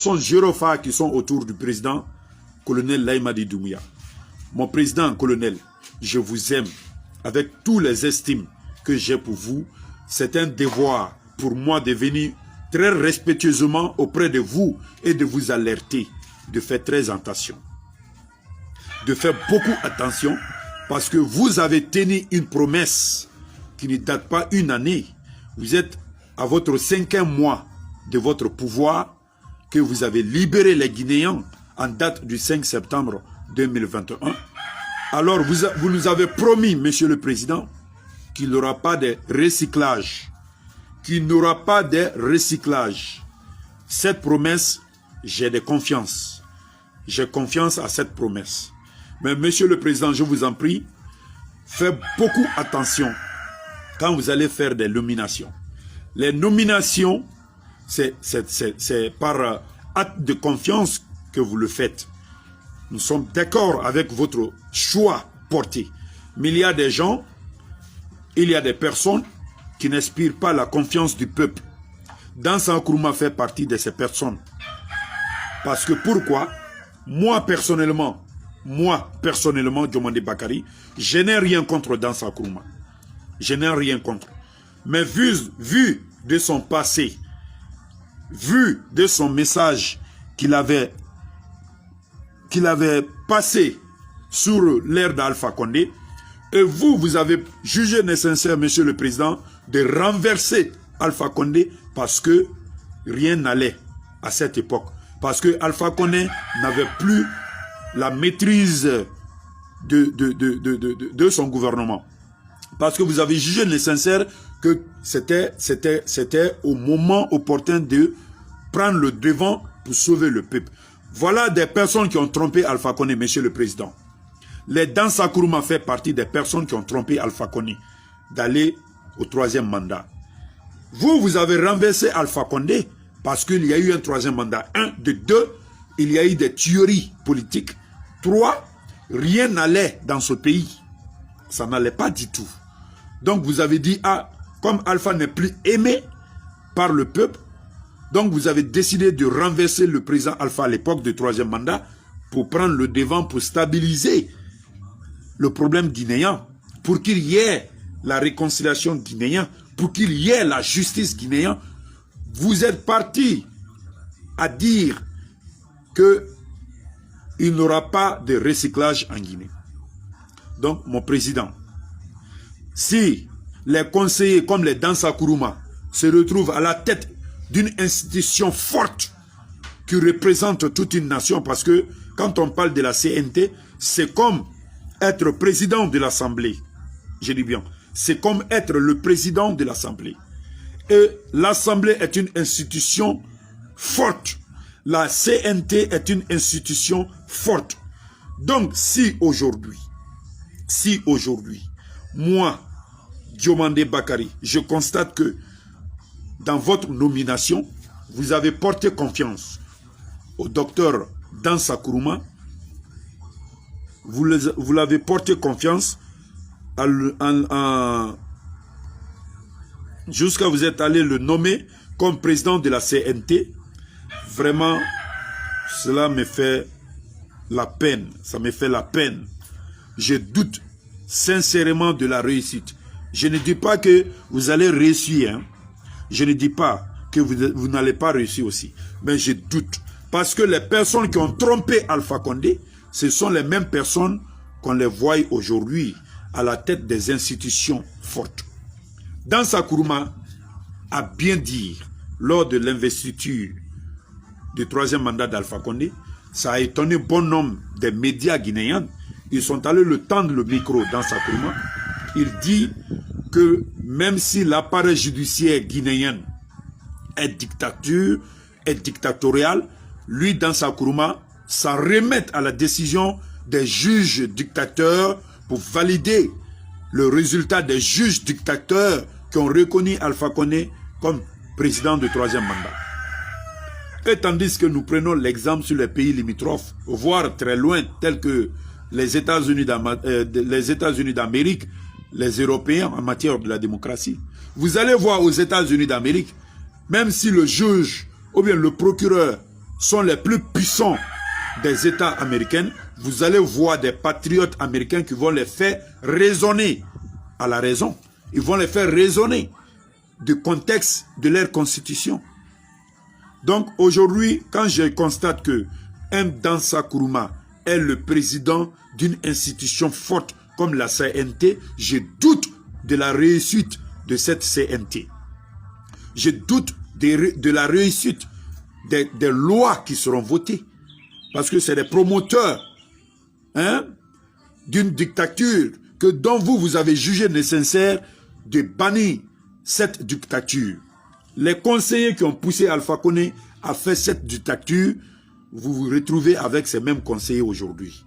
sont gyrophares qui sont autour du président colonel Laïmadi Doumbouya. Mon président colonel, je vous aime avec tous les estimes que j'ai pour vous. C'est un devoir pour moi de venir très respectueusement auprès de vous et de vous alerter, de faire très attention. De faire beaucoup attention parce que vous avez tenu une promesse qui ne date pas une année. Vous êtes à votre 5e mois de votre pouvoir que vous avez libéré les Guinéens en date du 5 septembre 2021. Alors vous nous avez promis, Monsieur le Président, qu'il n'y aura pas de recyclage. Qu'il n'y aura pas de recyclage. Cette promesse, j'ai de confiance. J'ai confiance à cette promesse. Mais Monsieur le Président, je vous en prie, faites beaucoup attention quand vous allez faire des nominations. Les nominations, c'est par acte de confiance que vous le faites. Nous sommes d'accord avec votre choix porté. Mais il y a des gens, il y a des personnes qui n'inspirent pas la confiance du peuple. Dansa Nkrumah fait partie de ces personnes. Parce que pourquoi? Moi personnellement, Diomandé Bakary, je n'ai rien contre Dansa Nkrumah. Je n'ai rien contre. Mais vu de son passé, vu de son message qu'il avait passé sur l'ère d'Alpha Condé, et vous avez jugé nécessaire, Monsieur le Président, de renverser Alpha Condé parce que rien n'allait à cette époque. Parce que Alpha Condé n'avait plus la maîtrise de son gouvernement. Parce que vous avez jugé nécessaire que c'était au moment opportun de prendre le devant pour sauver le peuple. Voilà des personnes qui ont trompé Alpha Condé, Monsieur le Président. Les Dansa Nkrumah fait partie des personnes qui ont trompé Alpha Condé d'aller au 3e mandat. Vous avez renversé Alpha Condé parce qu'il y a eu un 3e mandat. 1, de 2, il y a eu des tueries politiques. 3, rien n'allait dans ce pays. Ça n'allait pas du tout. Donc vous avez dit, ah, comme Alpha n'est plus aimé par le peuple, donc vous avez décidé de renverser le président Alpha à l'époque du 3e mandat pour prendre le devant, pour stabiliser le problème guinéen, pour qu'il y ait la réconciliation guinéenne, pour qu'il y ait la justice guinéenne. Vous êtes parti à dire qu'il n'y aura pas de recyclage en Guinée. Donc, mon président, si les conseillers comme les Dansa Nkrumah se retrouvent à la tête d'une institution forte qui représente toute une nation, parce que quand on parle de la CNT, c'est comme être président de l'Assemblée. Je dis bien, c'est comme être le président de l'Assemblée. Et l'Assemblée est une institution forte. La CNT est une institution forte. Donc, si aujourd'hui, moi, Diomandé Bakary, je constate que dans votre nomination, vous avez porté confiance au docteur Dansa Nkrumah, vous l'avez porté confiance jusqu'à vous êtes allé le nommer comme président de la CNT. Vraiment, cela me fait la peine. Ça me fait la peine. Je doute sincèrement de la réussite. Je ne dis pas que vous allez réussir. Hein. Je ne dis pas que vous n'allez pas réussir aussi. Mais je doute. Parce que les personnes qui ont trompé Alpha Condé, ce sont les mêmes personnes qu'on les voit aujourd'hui à la tête des institutions fortes. Dansa Nkrumah a bien dit lors de l'investiture du 3e mandat d'Alpha Condé, ça a étonné bon nombre des médias guinéens. Ils sont allés le tendre le micro dans Dansa Nkrumah. Il dit que même si l'appareil judiciaire guinéen est dictatorial, lui, Dansa Nkrumah, s'en remet à la décision des juges dictateurs pour valider le résultat des juges dictateurs qui ont reconnu Alpha Condé comme président du 3e mandat. Et tandis que nous prenons l'exemple sur les pays limitrophes, voire très loin, tels que les États-Unis d'Amérique, les Européens en matière de la démocratie. Vous allez voir aux États-Unis d'Amérique, même si le juge ou bien le procureur sont les plus puissants des États américains, vous allez voir des patriotes américains qui vont les faire raisonner à la raison. Ils vont les faire raisonner du contexte de leur constitution. Donc aujourd'hui, quand je constate que M. Dansa Kourouma est le président d'une institution forte comme la CNT, je doute de la réussite de cette CNT. Je doute de la réussite des lois qui seront votées. Parce que c'est des promoteurs d'une dictature dont vous avez jugé nécessaire de bannir cette dictature. Les conseillers qui ont poussé Alpha Condé à faire cette dictature, vous vous retrouvez avec ces mêmes conseillers aujourd'hui.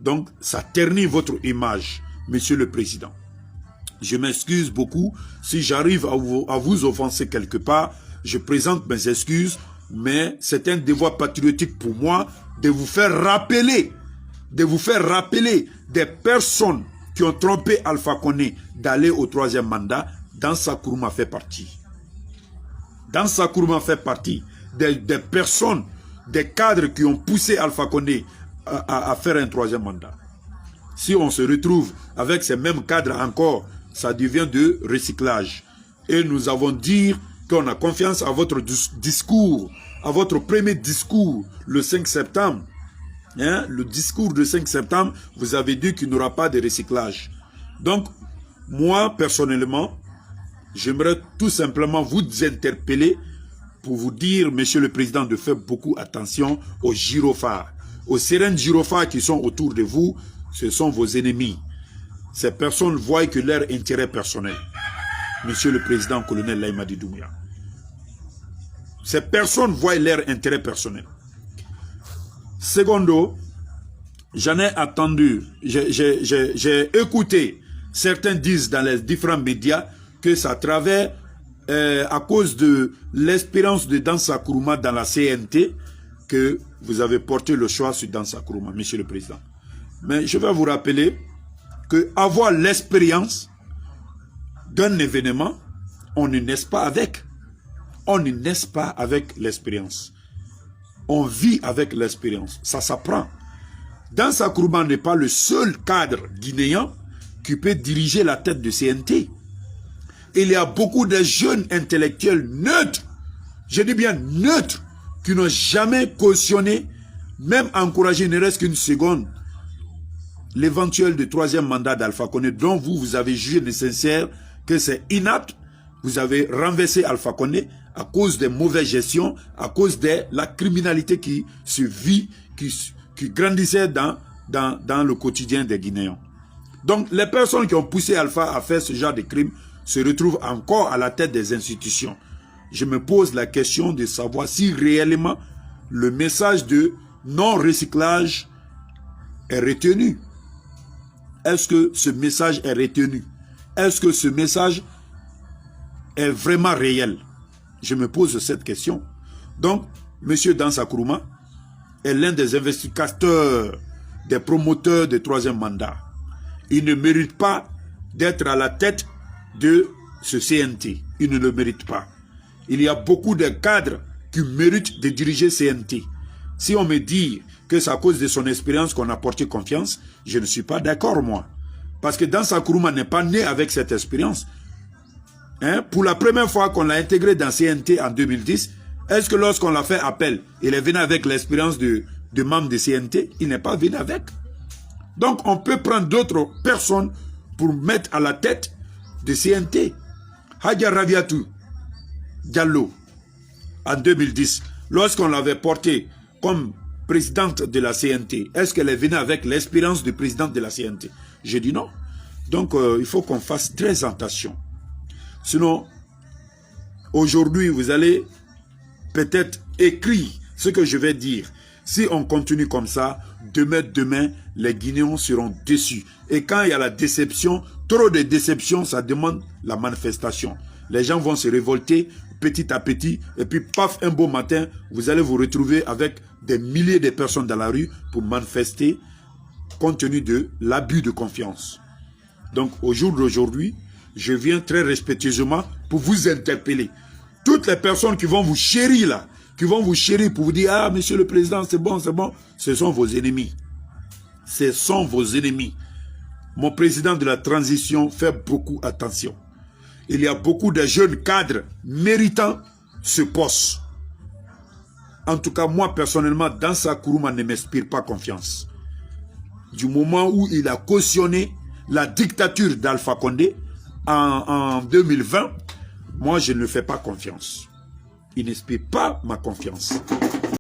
Donc, ça ternit votre image, Monsieur le Président. Je m'excuse beaucoup. Si j'arrive à vous offenser quelque part, je présente mes excuses, mais c'est un devoir patriotique pour moi de vous faire rappeler des personnes qui ont trompé Alpha Condé d'aller au 3e mandat. Dansa Kourouma fait partie. Dansa Kourouma fait partie des personnes, des cadres qui ont poussé Alpha Condé à faire un 3e mandat. Si on se retrouve avec ces mêmes cadres encore, ça devient de recyclage. Et nous avons dit qu'on a confiance à votre discours, à votre premier discours, le 5 septembre. Le discours de 5 septembre, vous avez dit qu'il n'y aura pas de recyclage. Donc, moi, personnellement, j'aimerais tout simplement vous interpeller pour vous dire, Monsieur le Président, de faire beaucoup attention aux gyrophares. Aux sereines gyrophares qui sont autour de vous, ce sont vos ennemis. Ces personnes voient que leur intérêt personnel. Monsieur le Président, colonel Laye Madi Doumbouya. Ces personnes voient leur intérêt personnel. Secondo, j'en ai attendu, j'ai écouté, certains disent dans les différents médias que c'est à travers, à cause de l'expérience de Dansa Kourouma dans la CNT, que vous avez porté le choix sur Dansa Kourouma, Monsieur le Président. Mais je vais vous rappeler que avoir l'expérience d'un événement, on ne naît pas avec. On ne naît pas avec l'expérience. On vit avec l'expérience. Ça s'apprend. Dansa Kourouma n'est pas le seul cadre guinéen qui peut diriger la tête de CNT. Il y a beaucoup de jeunes intellectuels neutres, je dis bien neutres, qui n'ont jamais cautionné, même encouragé ne reste qu'une seconde, l'éventuel de 3e mandat d'Alpha Condé, dont vous avez jugé nécessaire que c'est inapte. Vous avez renversé Alpha Condé à cause des mauvaises gestions, à cause de la criminalité qui se vit, qui grandissait dans le quotidien des Guinéens. Donc, les personnes qui ont poussé Alpha à faire ce genre de crimes se retrouvent encore à la tête des institutions. Je me pose la question de savoir si réellement le message de non-recyclage est retenu. Est-ce que ce message est retenu? Est-ce que ce message est vraiment réel? Je me pose cette question. Donc, M. Dansa Kourouma est l'un des investigateurs, des promoteurs du 3e mandat. Il ne mérite pas d'être à la tête de ce CNT. Il ne le mérite pas. Il y a beaucoup de cadres qui méritent de diriger CNT. Si on me dit que c'est à cause de son expérience qu'on a porté confiance, je ne suis pas d'accord, moi. Parce que Dansa Kourouma n'est pas né avec cette expérience. Pour la première fois qu'on l'a intégré dans CNT en 2010, est-ce que lorsqu'on l'a fait appel, il est venu avec l'expérience de membre de CNT? Il n'est pas venu avec. Donc on peut prendre d'autres personnes pour mettre à la tête de CNT. Hadja Rabiatou Diallo, en 2010, lorsqu'on l'avait portée comme présidente de la CNT, est-ce qu'elle est venue avec l'expérience de présidente de la CNT? J'ai dit non. Donc il faut qu'on fasse très attention. Sinon, aujourd'hui, vous allez peut-être écrire ce que je vais dire. Si on continue comme ça, demain, les Guinéens seront déçus. Et quand il y a la déception, trop de déception, ça demande la manifestation. Les gens vont se révolter petit à petit. Et puis, paf, un beau matin, vous allez vous retrouver avec des milliers de personnes dans la rue pour manifester compte tenu de l'abus de confiance. Donc, au jour d'aujourd'hui, je viens très respectueusement pour vous interpeller. Toutes les personnes qui vont vous chérir là, qui vont vous chérir pour vous dire « Ah, monsieur le président, c'est bon, c'est bon », ce sont vos ennemis. Ce sont vos ennemis. Mon président de la transition fait beaucoup attention. Il y a beaucoup de jeunes cadres méritant ce poste. En tout cas, moi, personnellement, Dansa Kourouma ne m'inspire pas confiance. Du moment où il a cautionné la dictature d'Alpha Condé en 2020, moi, je ne lui fais pas confiance. Il n'inspire pas ma confiance.